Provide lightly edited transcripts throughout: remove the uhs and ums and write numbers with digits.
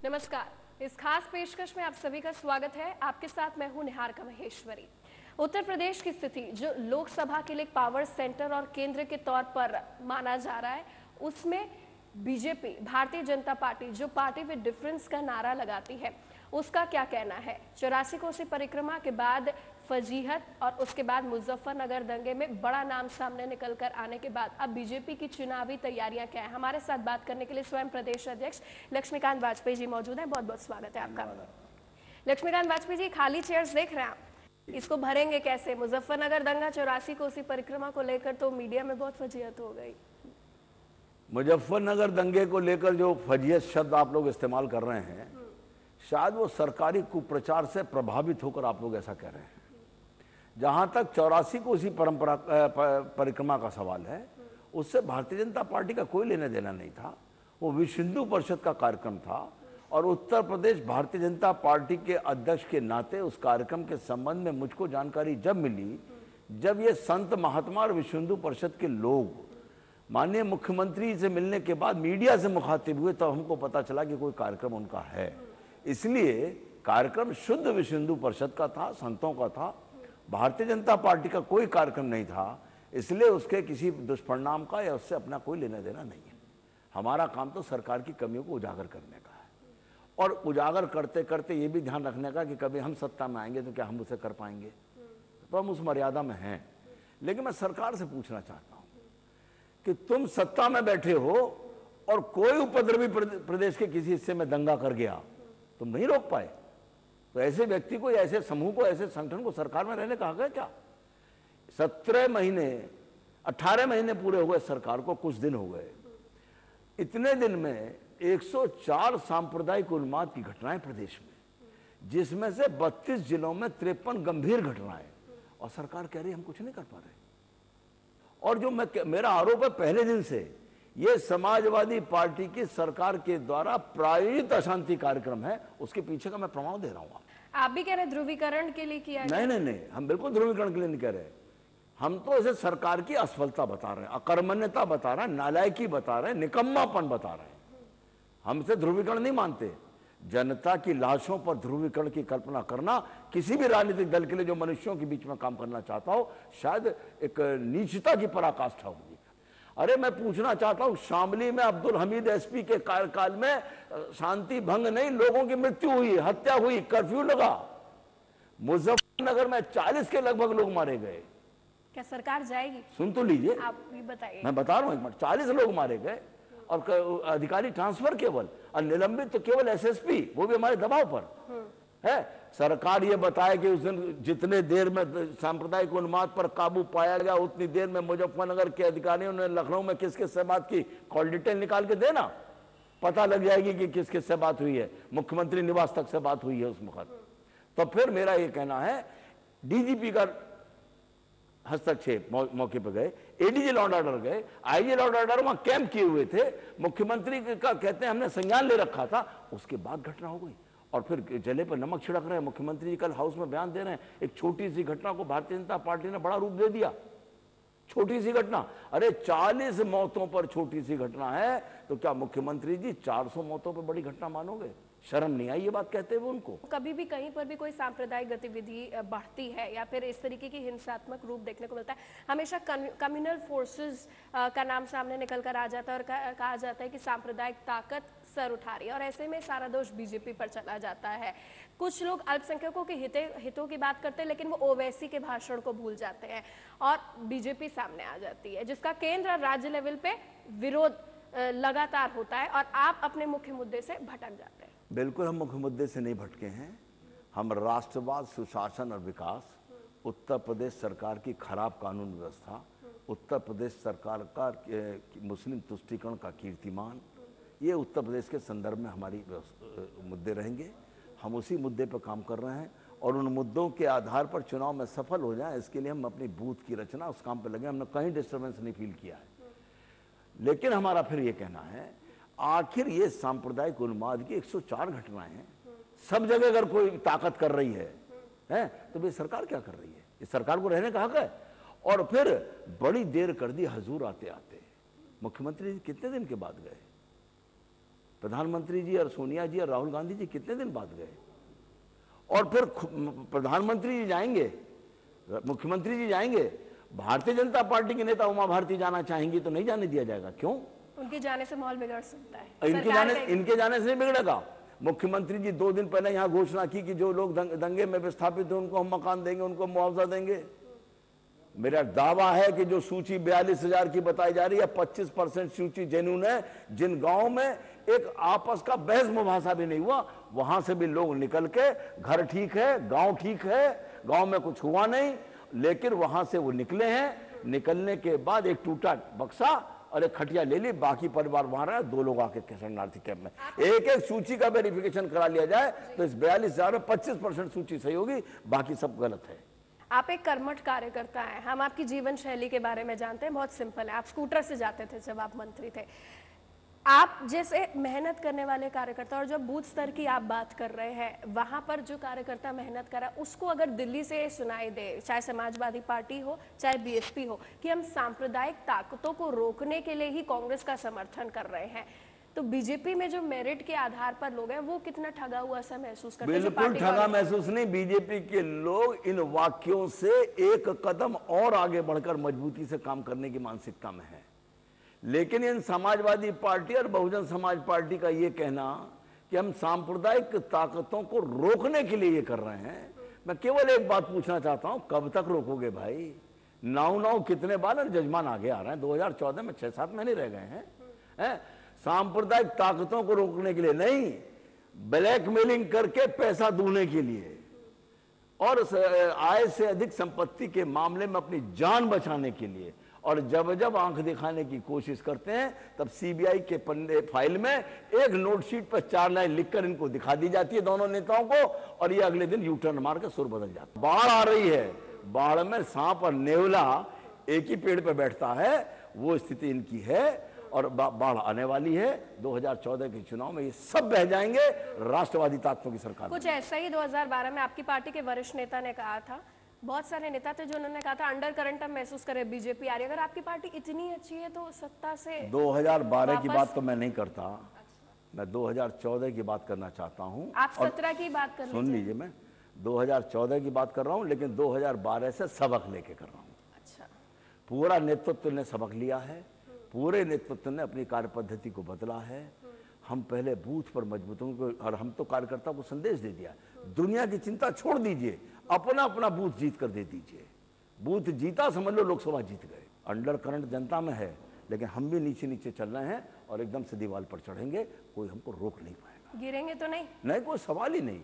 नमस्कार। इस खास पेशकश में आप सभी का स्वागत है। आपके साथ मैं हूं निहारिका महेश्वरी। उत्तर प्रदेश की स्थिति जो लोकसभा के लिए एक पावर सेंटर और केंद्र के तौर पर माना जा रहा है, उसमें बीजेपी भारतीय जनता पार्टी जो पार्टी विद डिफरेंस का नारा लगाती है, उसका क्या कहना है। 84 कोसी परिक्रमा के बाद फजीहत और उसके बाद मुजफ्फरनगर दंगे में बड़ा नाम सामने निकल कर आने के बाद अब बीजेपी की चुनावी तैयारियां क्या है, हमारे साथ बात करने के लिए स्वयं प्रदेश अध्यक्ष लक्ष्मीकांत वाजपेयी जी मौजूद हैं। बहुत बहुत स्वागत है आपका। लक्ष्मीकांत वाजपेयी जी, खाली चेयर्स देख रहे हैं आप, इसको भरेंगे कैसे? मुजफ्फरनगर दंगा, 84 कोसी परिक्रमा को लेकर तो मीडिया में बहुत फजीहत हो गई। मुजफ्फरनगर दंगे को लेकर जो फजीहत शब्द आप लोग इस्तेमाल कर रहे हैं, शायद वो सरकारी कुप्रचार से प्रभावित होकर आप लोग ऐसा कह रहे हैं। जहां तक 84 कोसी परिक्रमा का सवाल है, उससे भारतीय जनता पार्टी का कोई लेना देना नहीं था। वो विश्व हिंदू परिषद का कार्यक्रम था और उत्तर प्रदेश भारतीय जनता पार्टी के अध्यक्ष के नाते उस कार्यक्रम के संबंध में मुझको जानकारी जब मिली, जब ये संत महात्मा और विश्व हिंदू परिषद के लोग माननीय मुख्यमंत्री से मिलने के बाद मीडिया से मुखातिब हुए, तब हमको पता चला कि कोई कार्यक्रम उनका है। इसलिए कार्यक्रम शुद्ध विश्व हिंदू परिषद का था, संतों का था, भारतीय जनता पार्टी का कोई कार्यक्रम नहीं था। इसलिए उसके किसी दुष्परिणाम का या उससे अपना कोई लेना देना नहीं है। हमारा काम तो सरकार की कमियों को उजागर करने का है और उजागर करते करते ये भी ध्यान रखने का कि कभी हम सत्ता में आएंगे तो क्या हम उसे कर पाएंगे, तो हम उस मर्यादा में हैं। लेकिन मैं सरकार से पूछना चाहता हूं कि तुम सत्ता में बैठे हो और कोई उपद्रवी प्रदेश के किसी हिस्से में दंगा कर गया, तुम नहीं रोक पाए, तो ऐसे व्यक्ति को या ऐसे समूह को, ऐसे संगठन को सरकार में रहने का हक है क्या? 17 महीने 18 महीने पूरे हुए सरकार को, कुछ दिन हो गए। इतने दिन में 104 सांप्रदायिक उन्माद की घटनाएं प्रदेश में, जिसमें से 32 जिलों में 53 गंभीर घटनाएं, और सरकार कह रही हम कुछ नहीं कर पा रहे। और जो मेरा आरोप है पहले दिन से, ये समाजवादी पार्टी की सरकार के द्वारा प्रायोजित अशांति कार्यक्रम है, उसके पीछे का मैं प्रमाण दे रहा हूं। आप भी कह रहे ध्रुवीकरण के लिए किया? नहीं, हम बिल्कुल ध्रुवीकरण के लिए नहीं कह रहे। हम तो इसे सरकार की असफलता बता रहे हैं, अकर्मण्यता बता रहे हैं, नालायकी बता रहे हैं, निकम्मापन बता रहे हैं। हम इसे ध्रुवीकरण नहीं मानते। जनता की लाशों पर ध्रुवीकरण की कल्पना करना किसी भी राजनीतिक दल के लिए जो मनुष्यों के बीच में काम करना चाहता हो, शायद एक नीचता की पराकाष्ठा होगी। अरे मैं पूछना चाहता हूं, शामली में अब्दुल हमीद एसपी के कार्यकाल में शांति भंग नहीं, लोगों की मृत्यु हुई, हत्या हुई, कर्फ्यू लगा। मुजफ्फरनगर में 40 के लगभग लोग मारे गए। क्या सरकार जाएगी? सुन तो लीजिए, आप भी बताइए। मैं बता रहा हूं, 40 लोग मारे गए और अधिकारी ट्रांसफर केवल, और निलंबित तो केवल एसएसपी, वो भी हमारे दबाव पर है। सरकार ये बताए कि उस दिन जितने देर में सांप्रदायिक उन्माद पर काबू पाया गया, उतनी देर में मुजफ्फरनगर के अधिकारियों ने लखनऊ में किस किस से बात की, कॉल डिटेल निकाल के देना, पता लग जाएगी कि किस किस से बात हुई है। मुख्यमंत्री निवास तक से बात हुई है उस वक्त। तो फिर मेरा ये कहना है, डीजीपी का हस्तक्षेप मौके पर गए, एडीजी लॉ एंड ऑर्डर गए, आईजी लॉ एंड ऑर्डर वहां कैंप किए हुए थे, मुख्यमंत्री का कहते हैं हमने संज्ञान ले रखा था, उसके बाद घटना हो गई। और फिर जले पर नमक छिड़क रहे हैं। मुख्यमंत्री जी कल हाउस में बयान दे रहे हैं, एक छोटी सी घटना को भारतीय जनता पार्टी ने बड़ा रूप दे दिया। छोटी सी घटना, अरे 40 मौतों पर छोटी सी घटना है, तो क्या मुख्यमंत्री जी 400 मौतों पर बड़ी घटना मानोगे? शर्म नहीं आई ये बात कहते हुए उनको? कभी भी कहीं पर भी कोई सांप्रदायिक गतिविधि बढ़ती है या फिर इस तरीके की हिंसात्मक रूप देखने को मिलता है, हमेशा कम्युनल फोर्सेस का नाम सामने निकल कर आ जाता है और कहा जाता है कि सांप्रदायिक ताकत सर उठा रही है, और ऐसे में सारा दोष बीजेपी पर चला जाता है। कुछ लोग अल्पसंख्यकों के हितों की बात करते हैं, लेकिन वो ओवैसी के भाषण को भूल जाते हैं और बीजेपी सामने आ जाती है, जिसका केंद्र और राज्य लेवल पे विरोध लगातार होता है और आप अपने मुख्य मुद्दे से भटक जाते हैं। बिल्कुल हम मुख्य मुद्दे से नहीं भटके हैं। हम राष्ट्रवाद, सुशासन और विकास, उत्तर प्रदेश सरकार की खराब कानून व्यवस्था, उत्तर प्रदेश सरकार का मुस्लिम तुष्टीकरण का कीर्तिमान, ये उत्तर प्रदेश के संदर्भ में हमारी मुद्दे रहेंगे। हम उसी मुद्दे पर काम कर रहे हैं और उन मुद्दों के आधार पर चुनाव में सफल हो जाएं, इसके लिए हम अपनी बूथ की रचना उस काम पर लगे। हमने कहीं डिस्टर्बेंस नहीं फील किया है। लेकिन हमारा फिर ये कहना है, आखिर ये सांप्रदायिक उन्माद की 104 घटनाएं हैं, सब जगह अगर कोई ताकत कर रही है तो भाई सरकार क्या कर रही है? इस सरकार को रहने का हक है। और फिर बड़ी देर कर दी हजूर आते आते। मुख्यमंत्री जी कितने दिन के बाद गए? प्रधानमंत्री जी और सोनिया जी और राहुल गांधी जी कितने दिन बाद गए? और फिर प्रधानमंत्री जी जाएंगे, मुख्यमंत्री जी जाएंगे, भारतीय जनता पार्टी के नेता उमा भारती जाना चाहेंगी तो नहीं जाने दिया जाएगा। क्यों? उनके जाने से माहौल बिगड़ सकता है। इनके जाने से नहीं बिगड़ेगा। मुख्यमंत्री जी 2 दिन पहले यहां घोषणा की कि जो लोग दंगे में विस्थापित हैं उनको हम मकान देंगे, उनको मुआवजा देंगे। मेरा दावा है कि जो सूची 42,000 की बताई जा रही है, 25% सूची जेन्युइन है। जिन गांव में एक आपस का बहस मुबासा भी नहीं हुआ, वहां से भी लोग निकल के, घर ठीक है, गांव ठीक है, गांव में कुछ हुआ नहीं, लेकिन वहां से वो निकले हैं। निकलने के बाद एक टूटा बक्सा और एक खटिया ले ली, बाकी परिवार वहां रहा, 2 लोग आके शरणार्थी कैंप में। एक एक सूची का वेरिफिकेशन करा लिया जाए तो इस 42,000 में 25% सूची सही होगी, बाकी सब गलत है। आप एक कर्मठ कार्यकर्ता हैं, हम आपकी जीवन शैली के बारे में जानते हैं, बहुत सिंपल है। आप स्कूटर से जाते थे जब आप मंत्री थे। आप जैसे मेहनत करने वाले कार्यकर्ता, और जब बूथ स्तर की आप बात कर रहे हैं, वहां पर जो कार्यकर्ता मेहनत कर रहा है उसको अगर दिल्ली से सुनाई दे, चाहे समाजवादी पार्टी हो चाहे बीएसपी हो, कि हम सांप्रदायिक ताकतों को रोकने के लिए ही कांग्रेस का समर्थन कर रहे हैं, तो बीजेपी में जो मेरिट के आधार पर लोग हैं वो कितना ठगा हुआ सा महसूस करते हैं? बिल्कुल ठगा महसूस नहीं। बीजेपी के लोग इन वाक्यों से एक कदम और आगे बढ़कर मजबूती से काम करने की मानसिकता में है। लेकिन इन समाजवादी पार्टी और बहुजन समाज पार्टी का ये कहना कि हम सांप्रदायिक ताकतों को रोकने के लिए ये कर रहे हैं, मैं केवल एक बात पूछना चाहता हूं, कब तक रोकोगे भाई? नाव कितने बार जजमान आगे आ रहे हैं? 2014 में 6-7 महीने रह गए हैं। सांप्रदायिक ताकतों को रोकने के लिए नहीं, ब्लैकमेलिंग करके पैसा दूने के लिए और आय से अधिक संपत्ति के मामले में अपनी जान बचाने के लिए। और जब जब आंख दिखाने की कोशिश करते हैं तब सीबीआई के पन्ने फाइल में एक नोटशीट पर 4 लाइन लिखकर इनको दिखा दी जाती है दोनों नेताओं को, और ये अगले दिन यूटर्न मार के सुर बदल जाता है। बाढ़ आ रही है, बाढ़ में सांप और नेवला एक ही पेड़ पर बैठता है, वो स्थिति इनकी है। और बाढ़ आने वाली है। 2014 के चुनाव में ये सब बह जाएंगे राष्ट्रवादी ताकतों की सरकार। कुछ ऐसा ही 2012 में आपकी पार्टी के वरिष्ठ नेता ने कहा था, बहुत सारे नेता थे जो उन्होंने कहा था अंडर करंट हम महसूस करें बीजेपी आ रही है। अगर आपकी पार्टी इतनी अच्छी है तो सत्ता से 2012 की बात तो मैं नहीं करता। अच्छा। मैं 2014 की बात करना चाहता हूँ। आप 17 की बात कर सुन लीजिए, मैं 2014 की बात कर रहा हूँ, लेकिन 2012 से सबक लेके कर रहा हूँ। अच्छा। पूरा नेतृत्व ने सबक लिया है, पूरे नेतृत्व ने अपनी कार्य पद्धति को बदला है। हम पहले बूथ पर मजबूत होंगे, और हम तो कार्यकर्ता को संदेश दे दिया, दुनिया की चिंता छोड़ दीजिए, अपना अपना बूथ जीत कर दे दीजिए। बूथ जीता समझ लो लोकसभा जीत गए। अंडर करंट जनता में है, लेकिन हम भी नीचे नीचे चल रहे हैं और एकदम से दीवार पर चढ़ेंगे, कोई हमको रोक नहीं पाएगा। गिरेंगे तो नहीं? नहीं, कोई सवाल ही नहीं।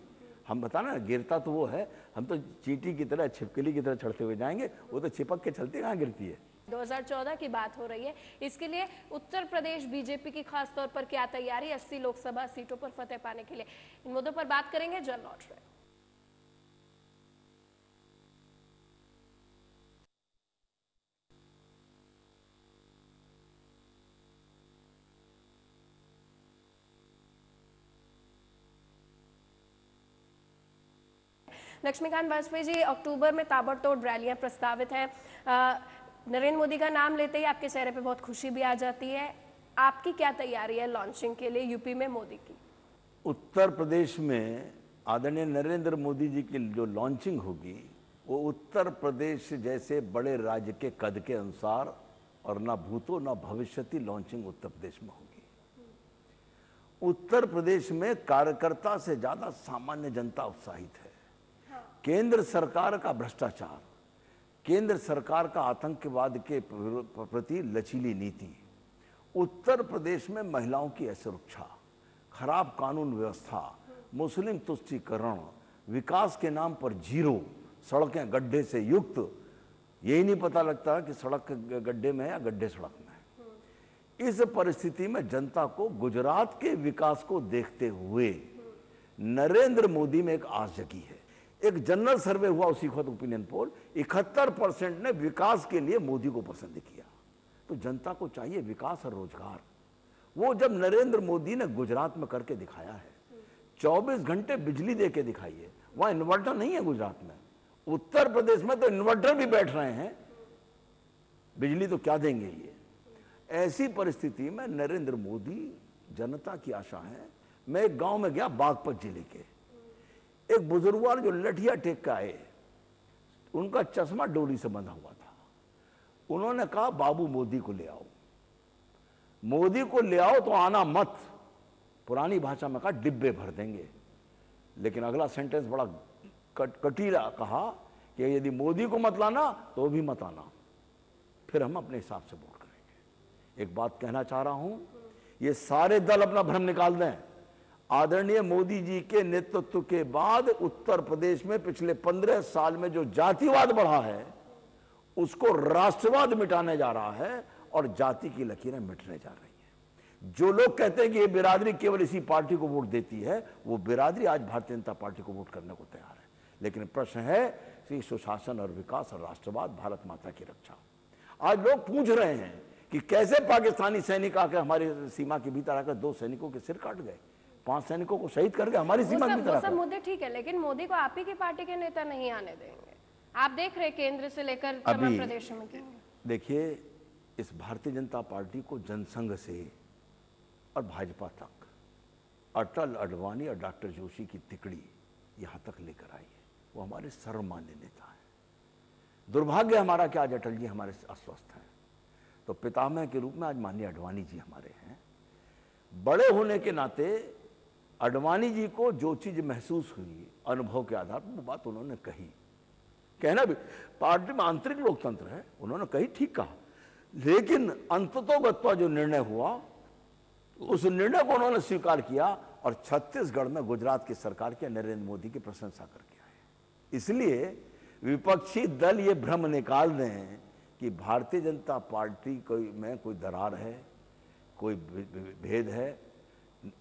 हम बताना, गिरता तो वो है, हम तो चींटी की तरह, छिपकली की तरह चढ़ते हुए जाएंगे, वो तो चिपक के चलती कहाँ गिरती है। 2014 की बात हो रही है, इसके लिए उत्तर प्रदेश बीजेपी की खास तौर पर क्या तैयारी? 80 लोकसभा सीटों पर फतेह पाने के लिए इन मुद्दों पर बात करेंगे। जल लौट रहे। लक्ष्मीकांत वाजपेयी जी, अक्टूबर में ताबड़तोड़ रैलियां प्रस्तावित हैं। नरेंद्र मोदी का नाम लेते ही आपके चेहरे पे बहुत खुशी भी आ जाती है। आपकी क्या तैयारी है लॉन्चिंग के लिए यूपी में मोदी की? उत्तर प्रदेश में आदरणीय नरेंद्र मोदी जी की जो लॉन्चिंग होगी वो उत्तर प्रदेश जैसे बड़े राज्य के कद के अनुसार, और ना भूतो ना भविष्यति लॉन्चिंग उत्तर प्रदेश में होगी। उत्तर प्रदेश में कार्यकर्ता से ज्यादा सामान्य जनता उत्साहित है। केंद्र सरकार का भ्रष्टाचार, केंद्र सरकार का आतंकवाद के प्रति लचीली नीति, उत्तर प्रदेश में महिलाओं की असुरक्षा, खराब कानून व्यवस्था, मुस्लिम तुष्टीकरण, विकास के नाम पर जीरो, सड़कें गड्ढे से युक्त, यही नहीं पता लगता कि सड़क गड्ढे में है या गड्ढे सड़क में है। इस परिस्थिति में जनता को गुजरात के विकास को देखते हुए नरेंद्र मोदी में एक आस जगी है। एक जनरल सर्वे हुआ उसी वक्त ओपिनियन पोल, 71% ने विकास के लिए मोदी को पसंद किया। तो जनता को चाहिए विकास और रोजगार। वो जब नरेंद्र मोदी ने गुजरात में करके दिखाया है, 24 घंटे बिजली दे के दिखाई है, वहां इन्वर्टर नहीं है गुजरात में, उत्तर प्रदेश में तो इन्वर्टर भी बैठ रहे हैं, बिजली तो क्या देंगे ये। ऐसी परिस्थिति में नरेंद्र मोदी जनता की आशा है। मैं एक गांव में गया, बागपत जिले के, एक बुजुर्गवार जो लठिया टेक के आए, उनका चश्मा डोरी से बंधा हुआ था। उन्होंने कहा बाबू मोदी को ले आओ, मोदी को ले आओ तो आना मत। पुरानी भाषा में कहा डिब्बे भर देंगे। लेकिन अगला सेंटेंस बड़ा कटीला कहा कि यदि मोदी को मत लाना तो भी मत आना, फिर हम अपने हिसाब से वोट करेंगे। एक बात कहना चाह रहा हूं, ये सारे दल अपना भ्रम निकाल दें। आदरणीय मोदी जी के नेतृत्व के बाद उत्तर प्रदेश में पिछले 15 साल में जो जातिवाद बढ़ा है, उसको राष्ट्रवाद मिटाने जा रहा है और जाति की लकीरें मिटने जा रही हैं। जो लोग कहते हैं कि ये बिरादरी केवल इसी पार्टी को वोट देती है, वो बिरादरी आज भारतीय जनता पार्टी को वोट करने को तैयार है। लेकिन प्रश्न है कि सुशासन और विकास और राष्ट्रवाद, भारत माता की रक्षा। आज लोग पूछ रहे हैं कि कैसे पाकिस्तानी सैनिक आकर हमारी सीमा के भीतर आकर 2 सैनिकों के सिर काट गए, 5 सैनिकों को शहीद करके हमारी सीमा के भीतर। सब मुद्दे ठीक है, लेकिन मोदी को आप ही की पार्टी के नेता नहीं आने देंगे। आप देख रहे केंद्र से लेकर तमाम प्रदेशों में। देखिए, इस भारतीय जनता पार्टी को जनसंघ से और भाजपा तक अटल, अडवाणी और डॉक्टर जोशी की तिकड़ी यहां तक लेकर आई है। वो हमारे सर्वमान्य नेता हैं। दुर्भाग्य हमारा कि आज अटल जी हमारे अस्वस्थ हैं, तो पितामह के रूप में आज माननीय अडवाणी जी हमारे हैं। बड़े होने के नाते अडवाणी जी को जो चीज महसूस हुई अनुभव के आधार पर, वो बात उन्होंने कही। कहना भी, पार्टी में आंतरिक लोकतंत्र है, उन्होंने कही, ठीक कहा। लेकिन अंततोगत्वा जो निर्णय हुआ, उस निर्णय को उन्होंने स्वीकार किया और छत्तीसगढ़ में गुजरात की सरकार के नरेंद्र मोदी की प्रशंसा करके आए। इसलिए विपक्षी दल ये भ्रम निकाल दें कि भारतीय जनता पार्टी में कोई दरार है, कोई भेद है।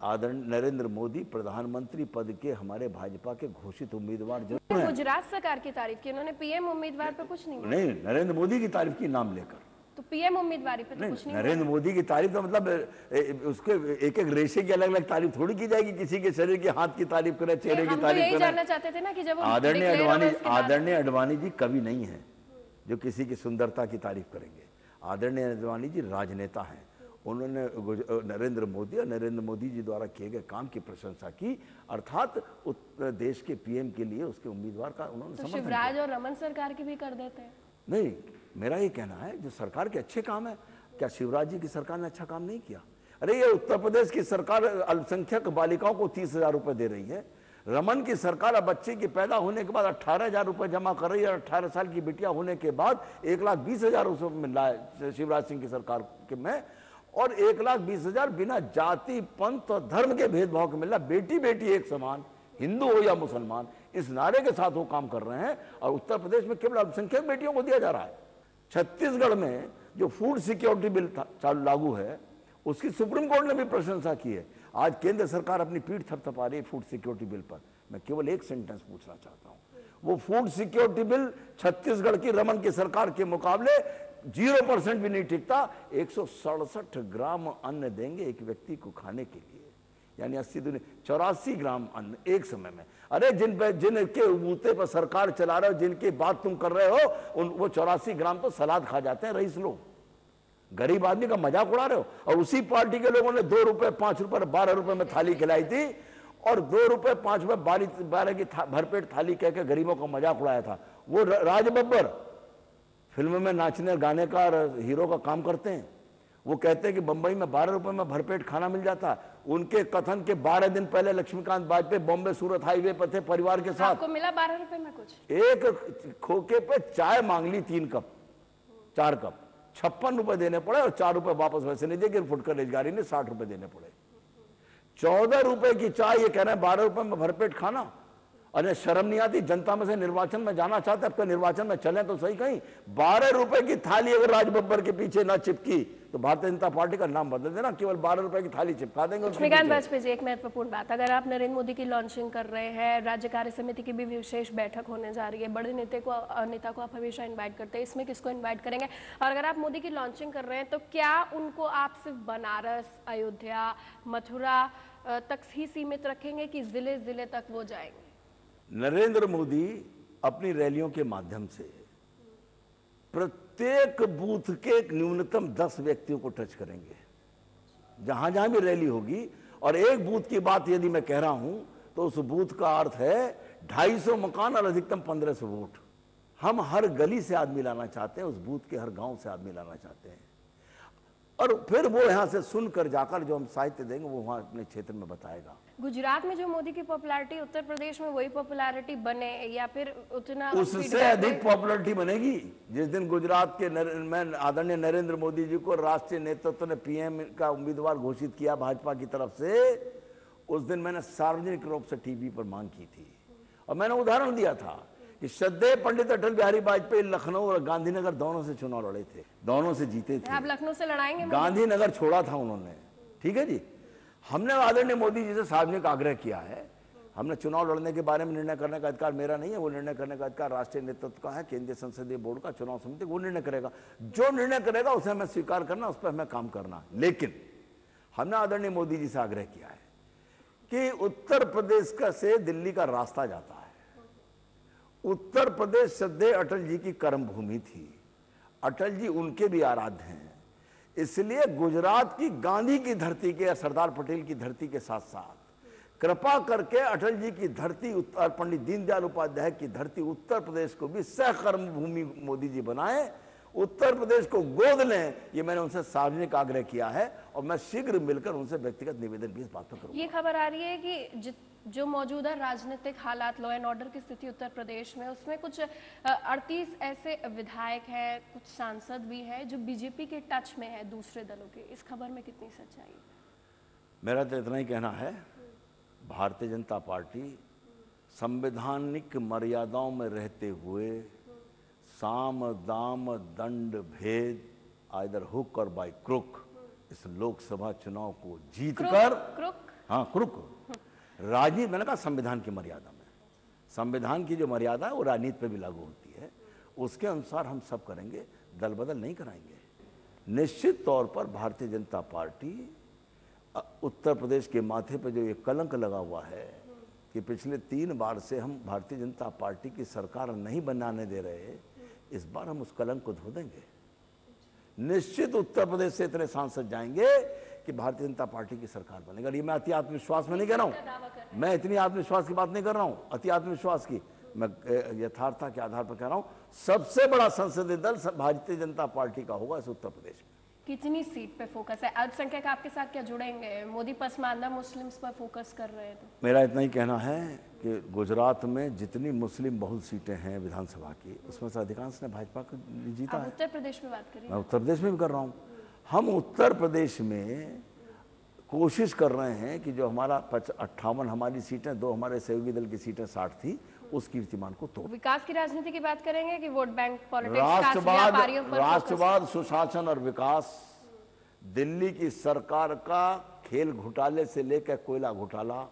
आदरणीय नरेंद्र मोदी प्रधानमंत्री पद के हमारे भाजपा के घोषित उम्मीदवार जरूर हैं। गुजरात सरकार की तारीफ की उन्होंने, पीएम उम्मीदवार पे कुछ नहीं, नरेंद्र मोदी की तारीफ की नाम लेकर, तो पीएम उम्मीदवारी पे तो कुछ नहीं। नरेंद्र मोदी की तारीफ तो मतलब उसके एक एक रेशे की अलग अलग तारीफ थोड़ी की जाएगी। किसी के शरीर के हाथ की तारीफ करें, चेहरे की तारीफ करें। जानना चाहते थे ना कि जब आदरणीय अडवाणी जी कवि नहीं है जो किसी की सुंदरता की तारीफ करेंगे। आदरणीय अडवाणी जी राजनेता हैं। उन्होंने नरेंद्र मोदी और नरेंद्र मोदी जी द्वारा किए गए काम की प्रशंसा की, अर्थात देश के पीएम के लिए उसके उम्मीदवार का उन्होंने समर्थन किया। शिवराज और रमन सरकार की भी कर देते हैं। नहीं, मेरा ये कहना है जो सरकार के अच्छे काम है, क्या शिवराज जी की सरकार ने अच्छा काम नहीं किया? अरे ये उत्तर प्रदेश की सरकार अल्पसंख्यक बालिकाओं को 30,000 रुपए दे रही है। रमन की सरकार अब बच्चे के पैदा होने के बाद 18,000 रुपए जमा कर रही है। 18 साल की बिटिया होने के बाद 1,20,000 रुपए मिल रहा है शिवराज सिंह की सरकार के में, और 1,20,000 बिना जाति, पंथ और धर्म के भेदभाव के मिल रहा। बेटी बेटी एक समान, हिंदू हो या मुसलमान, इस नारे के साथ वो काम कर रहे हैं। और उत्तर प्रदेश में केवल अल्पसंख्यक बेटियों को दिया जा रहा है। छत्तीसगढ़ में जो फूड सिक्योरिटी बिल लागू है, उसकी सुप्रीम कोर्ट ने भी प्रशंसा की है। आज केंद्र सरकार अपनी पीठ थपथपा रही है फूड सिक्योरिटी बिल पर। मैं केवल एक सेंटेंस पूछना चाहता हूं, वो फूड सिक्योरिटी बिल छत्तीसगढ़ की रमन की सरकार के मुकाबले 0% भी नहीं टिकता। 167 ग्राम अन्न देंगे एक व्यक्ति को खाने के लिए, यानी 84 ग्राम अन्न एक समय में। अरे जिनके बूते पर सरकार चला रहे हो, जिनकी बात तुम कर रहे हो, वो 84 ग्राम तो सलाद खा जाते हैं रईस लोग। गरीब आदमी का मजाक उड़ा रहे हो। और उसी पार्टी के लोगों ने 2 रुपए, 5 रुपए, 12 रुपए में थाली खिलाई थी, और 2 रुपए 5 रुपए 12 की भरपेट थाली कह के गरीबों का मजाक उड़ाया था। वो राज बब्बर फिल्म में नाचने गाने का हीरो का काम करते हैं। वो कहते हैं कि बंबई में 12 रुपए में भरपेट खाना मिल जाता। उनके कथन के 12 दिन पहले लक्ष्मीकांत वाजपेयी बॉम्बे सूरत हाईवे पर थे परिवार के साथ। आपको मिला 12 रुपए में कुछ? एक खोखे पे चाय मांग ली 3 कप, 4 कप, 56 रुपए देने पड़े, और 4 रुपए वापस वैसे नहीं दिए। फुटकर रेजगारी ने 60 रुपए देने पड़े। 14 रुपए की चाय, ये कह रहे हैं 12 रुपए में भरपेट खाना। अरे शर्म नहीं आती? जनता में से निर्वाचन में जाना चाहते, अब तो निर्वाचन में चले तो सही। कहीं 12 रुपए की थाली अगर राज बब्बर के पीछे ना चिपकी तो भारतीय जनता पार्टी का नाम बदल देना, केवल 12 रुपए की थाली चिपका देंगे। लक्ष्मीकांत वाजपेयी जी, एक महत्वपूर्ण बात, अगर आप नरेंद्र मोदी की लॉन्चिंग कर रहे हैं, राज्य कार्य समिति की भी विशेष बैठक होने जा रही है, बड़े नेता को आप हमेशा इन्वाइट करते हैं, इसमें किसको इन्वाइट करेंगे? और अगर आप मोदी की लॉन्चिंग कर रहे हैं तो क्या उनको आप सिर्फ बनारस, अयोध्या, मथुरा तक ही सीमित रखेंगे कि जिले जिले तक वो जाएंगे? नरेंद्र मोदी अपनी रैलियों के माध्यम से प्रत्येक बूथ के न्यूनतम 10 व्यक्तियों को टच करेंगे। जहां जहां भी रैली होगी, और एक बूथ की बात यदि मैं कह रहा हूं तो उस बूथ का अर्थ है 250 मकान और अधिकतम 1500 वोट। हम हर गली से आदमी लाना चाहते हैं, उस बूथ के हर गांव से आदमी लाना चाहते हैं, और फिर वो यहां से सुनकर जाकर जो हम साहित्य देंगे वो वहां अपने क्षेत्र में बताएगा। गुजरात में जो मोदी की पॉपुलैरिटी, उत्तर प्रदेश में वही पॉपुलैरिटी बने या फिर उतना उससे अधिक पॉपुलैरिटी बनेगी। जिस दिन गुजरात के आदरणीय नरेंद्र मोदी जी को राष्ट्रीय नेतृत्व ने पीएम का उम्मीदवार घोषित किया भाजपा की तरफ से, उस दिन मैंने सार्वजनिक रूप से टीवी पर मांग की थी और मैंने उदाहरण दिया था कि श्रद्धेय पंडित अटल बिहारी वाजपेयी लखनऊ और गांधीनगर दोनों से चुनाव लड़े थे, दोनों से जीते थे। आप लखनऊ से लड़ाएंगे? गांधीनगर छोड़ा था उन्होंने, ठीक है जी। हमने आदरणीय मोदी जी से सार्वजनिक आग्रह किया है, हमने चुनाव लड़ने के बारे में निर्णय करने का अधिकार मेरा नहीं है, वो निर्णय करने का अधिकार राष्ट्रीय नेतृत्व का है, केंद्रीय संसदीय बोर्ड का, चुनाव समिति, वो निर्णय करेगा। जो निर्णय करेगा उसे हमें स्वीकार करना, उस पर हमें काम करना। लेकिन हमने आदरणीय मोदी जी से आग्रह किया है कि उत्तर प्रदेश का से दिल्ली का रास्ता जाता है। उत्तर प्रदेश श्रद्धेय अटल जी की कर्म भूमि थी, अटल जी उनके भी आराध्य हैं, इसलिए गुजरात की गांधी की धरती के या सरदार पटेल की धरती के साथ साथ कृपा करके अटल जी की धरती और पंडित दीनदयाल उपाध्याय की धरती उत्तर प्रदेश को भी सहकर्म भूमि मोदी जी बनाए, उत्तर प्रदेश को गोद लें, ये मैंने उनसे सार्वजनिक आग्रह किया है और मैं शीघ्र मिलकर उनसे व्यक्तिगत निवेदन भी इस बात पर करूंगा। ये खबर आ रही है कि जो मौजूदा राजनीतिक हालात, लॉ एंड ऑर्डर की स्थिति उत्तर प्रदेश में, उसमें कुछ 38 ऐसे विधायक हैं, कुछ सांसद भी हैं जो बीजेपी के टच में है दूसरे दलों के। इस खबर में कितनी सच्चाई है? मेरा तो इतना ही कहना है, भारतीय जनता पार्टी संवैधानिक मर्यादाओं में रहते हुए साम दाम दंड भेद आइदर हुक और बाय क्रुक इस लोकसभा चुनाव को जीतकर, हाँ क्रुक, राजनीति, मैंने कहा संविधान की मर्यादा में, संविधान की जो मर्यादा है वो राजनीति पे भी लागू होती है, उसके अनुसार हम सब करेंगे, दल बदल नहीं कराएंगे। निश्चित तौर पर भारतीय जनता पार्टी उत्तर प्रदेश के माथे पर जो ये कलंक लगा हुआ है कि पिछले 3 बार से हम भारतीय जनता पार्टी की सरकार नहीं बनाने दे रहे, इस बार हम उस कलंक को धो देंगे। निश्चित उत्तर प्रदेश से इतने सांसद जाएंगे कि भारतीय जनता पार्टी की सरकार बनेगा। ये मैं अति आत्मविश्वास में नहीं कह रहा हूं, मैं इतनी आत्मविश्वास की बात नहीं कर रहा हूं, अति आत्मविश्वास की, मैं यथार्थता के आधार पर कह रहा हूं। सबसे बड़ा संसदीय दल भारतीय जनता पार्टी का होगा इस उत्तर प्रदेश में। कितनी सीट पे फोकस है? अल्पसंख्यक आपके साथ क्या जुड़ेंगे? मोदी पसमानदा मुस्लिम्स पर फोकस कर रहे हैं तो? मेरा इतना ही कहना है कि गुजरात में जितनी मुस्लिम बहुल सीटें हैं विधानसभा की, उसमें से अधिकांश ने भाजपा को जीता है। उत्तर प्रदेश में बात करिए। मैं उत्तर प्रदेश में भी कर रहा हूँ। हम उत्तर प्रदेश में कोशिश कर रहे हैं कि जो हमारा 58 हमारी सीटें, 2 हमारे सहयोगी दल की सीटें 60 थी, उस कीर्तिमान को तोड़। विकास की राजनीति की बात करेंगे कि वोट बैंक पॉलिटिक्स, राष्ट्रवाद, सुशासन और विकास, दिल्ली की सरकार का खेल घोटाले से लेकर कोयला घोटाला,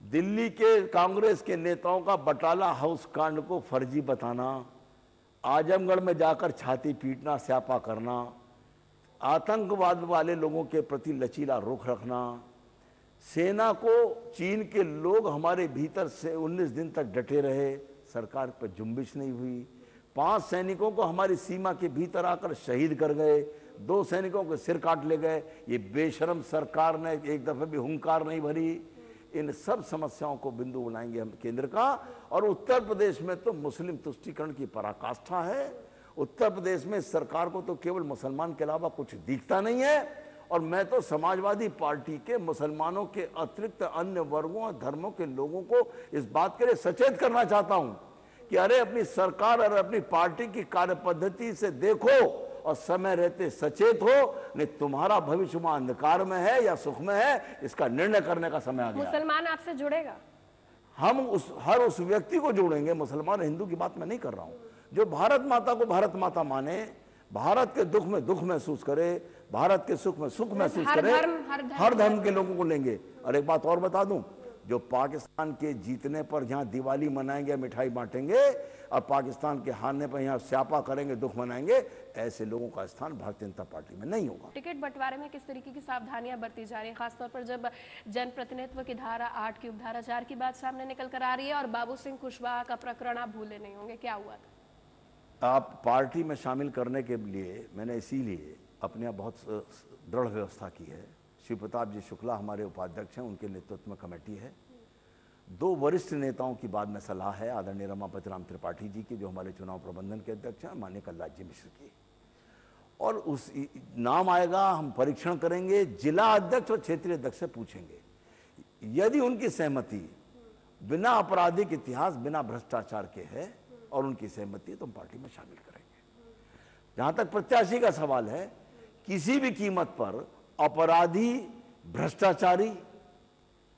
दिल्ली के कांग्रेस के नेताओं का बटाला हाउस कांड को फर्जी बताना, आजमगढ़ में जाकर छाती पीटना, स्यापा करना, आतंकवाद वाले लोगों के प्रति लचीला रुख रखना, सेना को चीन के लोग हमारे भीतर से 19 दिन तक डटे रहे, सरकार पर जुम्बिश नहीं हुई, 5 सैनिकों को हमारी सीमा के भीतर आकर शहीद कर गए, 2 सैनिकों के सिर काट ले गए, ये बेशरम सरकार ने एक दफे भी हुंकार नहीं भरी। इन सब समस्याओं को बिंदु बनाएंगे हम केंद्र का। और उत्तर प्रदेश में तो मुस्लिम तुष्टीकरण की पराकाष्ठा है। उत्तर प्रदेश में सरकार को तो केवल मुसलमान के अलावा कुछ दिखता नहीं है, और मैं तो समाजवादी पार्टी के मुसलमानों के अतिरिक्त अन्य वर्गों और धर्मों के लोगों को इस बात के लिए सचेत करना चाहता हूं कि अरे अपनी सरकार और अपनी पार्टी की कार्य पद्धति से देखो और समय रहते सचेत हो, नहीं तुम्हारा भविष्य में अंधकार में है या सुख में है, इसका निर्णय करने का समय आ गया। मुसलमान आपसे जुड़ेगा? हम हर उस व्यक्ति को जोड़ेंगे, मुसलमान हिंदू की बात मैं नहीं कर रहा हूं, जो भारत माता को भारत माता माने, भारत के दुख में दुख महसूस करे, भारत के सुख में सुख महसूस करे, हर धर्म के लोगों को लेंगे। और एक बात और बता दूं, जो पाकिस्तान के जीतने पर जहां दिवाली मनाएंगे, मिठाई बांटेंगे, और पाकिस्तान के हारने पर यहां स्यापा करेंगे, दुख मनाएंगे, ऐसे लोगों का स्थान भारतीय जनता पार्टी में नहीं होगा। टिकट बंटवारे में किस तरीके की सावधानियां बरती जा रही है, खासतौर पर जब जनप्रतिनिधित्व की धारा 8 की उपधारा 4 की बात सामने निकल कर आ रही है, और बाबू सिंह कुशवाहा का प्रकरण आप भूले नहीं होंगे, क्या हुआ था? आप पार्टी में शामिल करने के लिए मैंने इसीलिए अपने यहाँ बहुत दृढ़ व्यवस्था की है। शिव प्रताप जी शुक्ला हमारे उपाध्यक्ष हैं, उनके नेतृत्व में कमेटी है। 2 वरिष्ठ नेताओं की बाद में सलाह है, आदरणीय रमापति राम त्रिपाठी जी की, जो हमारे चुनाव प्रबंधन के अध्यक्ष हैं, माननीय कलराज जी मिश्र की, और उस नाम आएगा, हम परीक्षण करेंगे, जिला अध्यक्ष और क्षेत्रीय अध्यक्ष से पूछेंगे। यदि उनकी सहमति बिना आपराधिक इतिहास, बिना भ्रष्टाचार के है और उनकी सहमति है, तो हम पार्टी में शामिल करेंगे। जहां तक प्रत्याशी का सवाल है, किसी भी कीमत पर अपराधी, भ्रष्टाचारी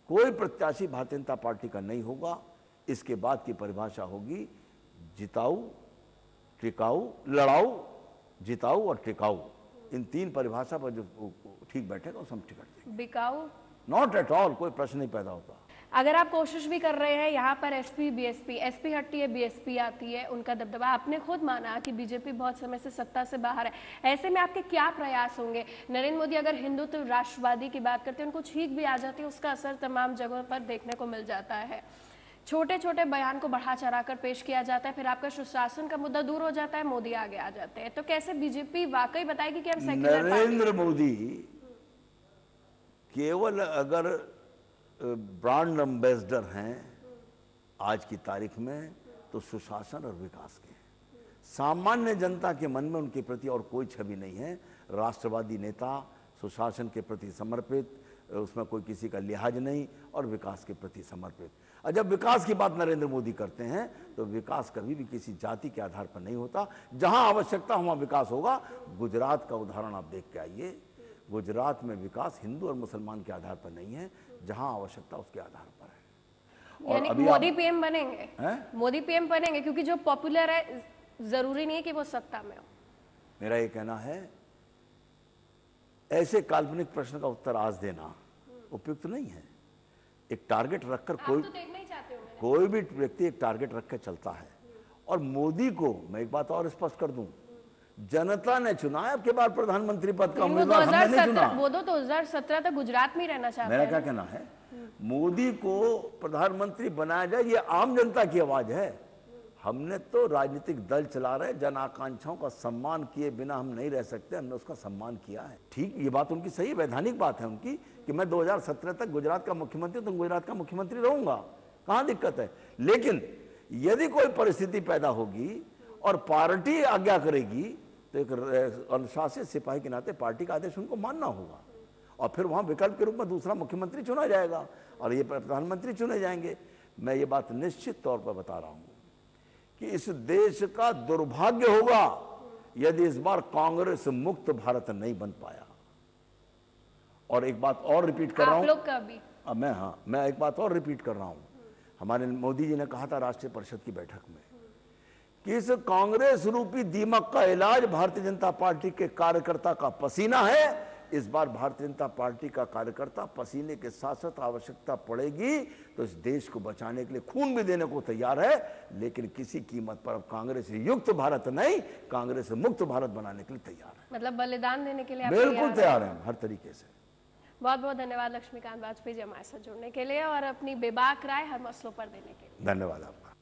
कोई प्रत्याशी भारतीय जनता पार्टी का नहीं होगा। इसके बाद की परिभाषा होगी जिताऊ, टिकाऊ, लड़ाऊ, जिताऊ और टिकाऊ। इन 3 परिभाषा पर जो ठीक बैठेगा उसे हम टिकट देंगे। बिकाऊ नॉट एट ऑल, कोई प्रश्न नहीं पैदा होता। अगर आप कोशिश भी कर रहे हैं, यहाँ पर एसपी बीएसपी, एसपी हटती है बीएसपी आती है, उनका दबदबा, आपने खुद माना कि बीजेपी बहुत समय से सत्ता से बाहर है, ऐसे में आपके क्या प्रयास होंगे? नरेंद्र मोदी अगर हिंदुत्व राष्ट्रवादी की बात करते हैं, उनको छींक भी आ जाती है, उसका असर तमाम जगहों पर देखने को मिल जाता है। छोटे छोटे बयान को बढ़ा चढ़ा कर पेश किया जाता है, फिर आपका सुशासन का मुद्दा दूर हो जाता है, मोदी आगे आ जाते हैं। तो कैसे बीजेपी वाकई बताएगी कि हम सेक्युलर नरेंद्र मोदी केवल अगर ब्रांड एम्बेसडर हैं आज की तारीख में, तो सुशासन और विकास के। सामान्य जनता के मन में उनके प्रति और कोई छवि नहीं है। राष्ट्रवादी नेता, सुशासन के प्रति समर्पित, उसमें कोई किसी का लिहाज नहीं, और विकास के प्रति समर्पित। और जब विकास की बात नरेंद्र मोदी करते हैं, तो विकास कभी भी किसी जाति के आधार पर नहीं होता। जहां आवश्यकता वहां विकास होगा। गुजरात का उदाहरण आप देख के आइए। गुजरात में विकास हिंदू और मुसलमान के आधार पर नहीं है, जहां आवश्यकता उसके आधार पर है। यानी अभी मोदी पीएम बनेंगे? मोदी पीएम बनेंगे, क्योंकि जो पॉपुलर है जरूरी नहीं है कि वो सत्ता में हो। मेरा ये कहना है, ऐसे काल्पनिक प्रश्न का उत्तर आज देना उपयुक्त नहीं है। एक टारगेट रखकर कोई भी व्यक्ति एक टारगेट रख कर चलता है। और मोदी को मैं एक बात और स्पष्ट कर दूं, जनता ने चुना है। अब के बाद प्रधानमंत्री पद का उम्मीदवार हमने नहीं चुना। वो तो 2017 तक गुजरात में ही रहना चाहते हैं। मेरा क्या कहना है, मोदी को प्रधानमंत्री बनाया जाए, ये आम जनता की आवाज है। हमने तो राजनीतिक दल चला रहे, जन आकांक्षाओं का सम्मान किए बिना हम नहीं रह सकते, हमने उसका सम्मान किया है। ठीक, ये बात उनकी सही, वैधानिक बात है उनकी कि मैं 2017 तक गुजरात का मुख्यमंत्री, तो गुजरात का मुख्यमंत्री रहूंगा, कहां दिक्कत है। लेकिन यदि कोई परिस्थिति पैदा होगी और पार्टी आज्ञा करेगी, तो एक अनुशासित सिपाही के नाते पार्टी का आदेश उनको मानना होगा, और फिर वहां विकल्प के रूप में दूसरा मुख्यमंत्री चुना जाएगा और ये प्रधानमंत्री चुने जाएंगे। मैं ये बात निश्चित तौर पर बता रहा हूं कि इस देश का दुर्भाग्य होगा यदि इस बार कांग्रेस मुक्त भारत नहीं बन पाया। और एक बात और रिपीट कर रहा हूं, लोग का भी मैं एक बात और रिपीट कर रहा हूं। हमारे मोदी जी ने कहा था राष्ट्रीय परिषद की बैठक में कि इस कांग्रेस रूपी दीमक का इलाज भारतीय जनता पार्टी के कार्यकर्ता का पसीना है। इस बार भारतीय जनता पार्टी का कार्यकर्ता पसीने के साथ साथ आवश्यकता पड़ेगी तो इस देश को बचाने के लिए खून भी देने को तैयार है, लेकिन किसी कीमत पर अब कांग्रेस युक्त भारत नहीं, कांग्रेस मुक्त भारत बनाने के लिए तैयार है। मतलब बलिदान देने के लिए बिल्कुल तैयार है हर तरीके से। बहुत बहुत धन्यवाद लक्ष्मीकांत वाजपेयी जी हमारे साथ जुड़ने के लिए और अपनी बेबाक राय हर मसलों पर देने के लिए। धन्यवाद आपका।